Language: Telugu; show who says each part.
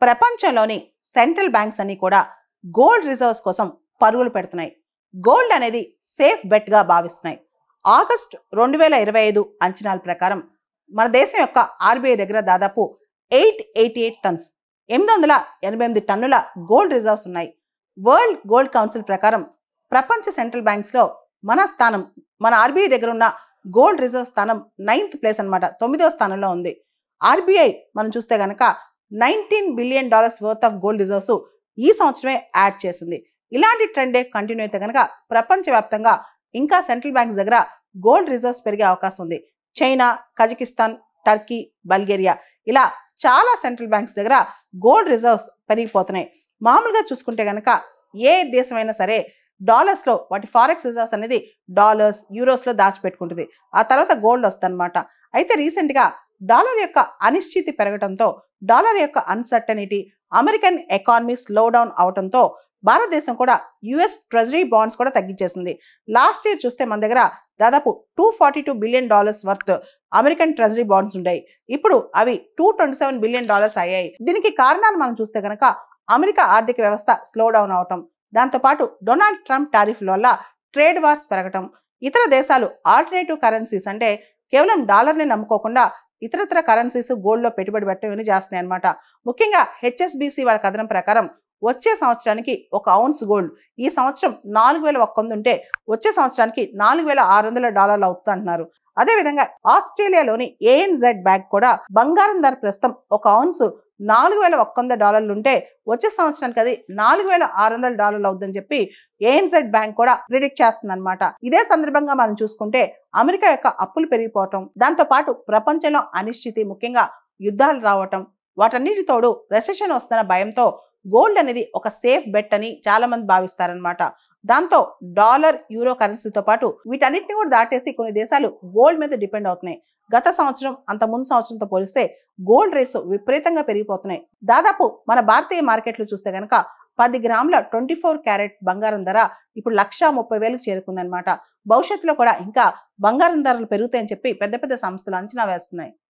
Speaker 1: ప్రపంచంలోని సెంట్రల్ బ్యాంక్స్ అన్ని కూడా గోల్డ్ రిజర్వ్స్ కోసం పరుగులు పెడుతున్నాయి. గోల్డ్ అనేది సేఫ్ బెట్గా భావిస్తున్నాయి. ఆగస్టు 2025 అంచనాల ప్రకారం మన దేశం యొక్క ఆర్బీఐ దగ్గర దాదాపు 888 టన్స్ 888 టన్నుల గోల్డ్ రిజర్వ్స్ ఉన్నాయి. వరల్డ్ గోల్డ్ కౌన్సిల్ ప్రకారం ప్రపంచ సెంట్రల్ బ్యాంక్స్లో మన స్థానం, మన ఆర్బీఐ దగ్గర ఉన్న గోల్డ్ రిజర్వ్ స్థానం 9th ప్లేస్ అనమాట, 9వ స్థానంలో ఉంది. ఆర్బీఐ మనం చూస్తే కనుక $19 billion worth of gold reserves ఈ సంవత్సరమే యాడ్ చేసింది. ఇలాంటి ట్రెండే కంటిన్యూ అయితే కనుక ప్రపంచవ్యాప్తంగా ఇంకా సెంట్రల్ బ్యాంక్స్ దగ్గర గోల్డ్ రిజర్వ్స్ పెరిగే అవకాశం ఉంది. చైనా, కజకిస్తాన్, టర్కీ, బల్గేరియా ఇలా చాలా సెంట్రల్ బ్యాంక్స్ దగ్గర గోల్డ్ రిజర్వ్స్ పెరిగిపోతున్నాయి. మామూలుగా చూసుకుంటే కనుక ఏ దేశమైనా సరే డాలర్స్లో వాటి ఫారెక్స్ రిజర్వ్స్ అనేది డాలర్స్, యూరోస్లో దాచిపెట్టుకుంటుంది. ఆ తర్వాత గోల్డ్ వస్తుందన్నమాట. అయితే రీసెంట్గా డాలర్ యొక్క అనిశ్చితి పెరగడంతో, డాలర్ యొక్క uncertainty, American economy slow down అవడంతో భారతదేశం కూడా యుఎస్ ట్రెజరీ బాండ్స్ కూడా తగ్గించేసింది. లాస్ట్ ఇయర్ చూస్తే మన దగ్గర దాదాపు $242 billion worth American treasury bonds ఉంటాయి. ఇప్పుడు అవి $227 బిలియన్ అయ్యాయి. దీనికి కారణాలు మనం చూస్తే కనుక అమెరికా ఆర్థిక వ్యవస్థ స్లో డౌన్ అవటం, దాంతోపాటు డొనాల్డ్ ట్రంప్ టారిఫ్ల వల్ల ట్రేడ్ వార్స్ పెరగటం, ఇతర దేశాలు ఆల్టర్నేటివ్ కరెన్సీస్ అంటే కేవలం డాలర్ని నమ్ముకోకుండా ఇతరత్ర కరెన్సీస్ గోల్డ్లో పెట్టుబడి పెట్టడం చేస్తున్నాయి అనమాట. ముఖ్యంగా హెచ్ఎస్బిసి వాళ్ళ కథనం ప్రకారం వచ్చే సంవత్సరానికి ఒక ఔన్స్ గోల్డ్ ఈ సంవత్సరం 4100 ఉంటే వచ్చే సంవత్సరానికి $4600 అవుతుంది అంటున్నారు. అదేవిధంగా ఆస్ట్రేలియాలోని ఏఎన్జెడ్ బ్యాంక్ కూడా బంగారం ధర ప్రస్తుతం ఒక ఔన్స్ $4100 ఉంటే వచ్చే సంవత్సరానికి అది $4600 అవుతుందని చెప్పి ఏఎన్జెడ్ బ్యాంక్ కూడా ప్రిడిక్ట్ చేస్తుంది అనమాట. ఇదే సందర్భంగా మనం చూసుకుంటే అమెరికా యొక్క అప్పులు పెరిగిపోవటం, దాంతో పాటు ప్రపంచంలో అనిశ్చితి, ముఖ్యంగా యుద్ధాలు రావటం, వాటన్నిటితోడు రెసెషన్ వస్తున్న భయంతో గోల్డ్ అనేది ఒక సేఫ్ బెట్ అని చాలా మంది భావిస్తారనమాట. దాంతో డాలర్, యూరో కరెన్సీతో పాటు వీటన్నిటిని కూడా దాటేసి కొన్ని దేశాలు గోల్డ్ మీద డిపెండ్ అవుతున్నాయి. గత సంవత్సరం, అంత ముందు సంవత్సరంతో పోలిస్తే గోల్డ్ రేట్స్ విపరీతంగా పెరిగిపోతున్నాయి. దాదాపు మన భారతీయ మార్కెట్లు చూస్తే కనుక 10 గ్రాముల 24 క్యారెట్ బంగారం ధర ఇప్పుడు 1,30,000కి చేరుకుందనమాట. భవిష్యత్తులో కూడా ఇంకా బంగారం ధరలు పెరుగుతాయని చెప్పి పెద్ద పెద్ద సంస్థలు అంచనా వేస్తున్నాయి.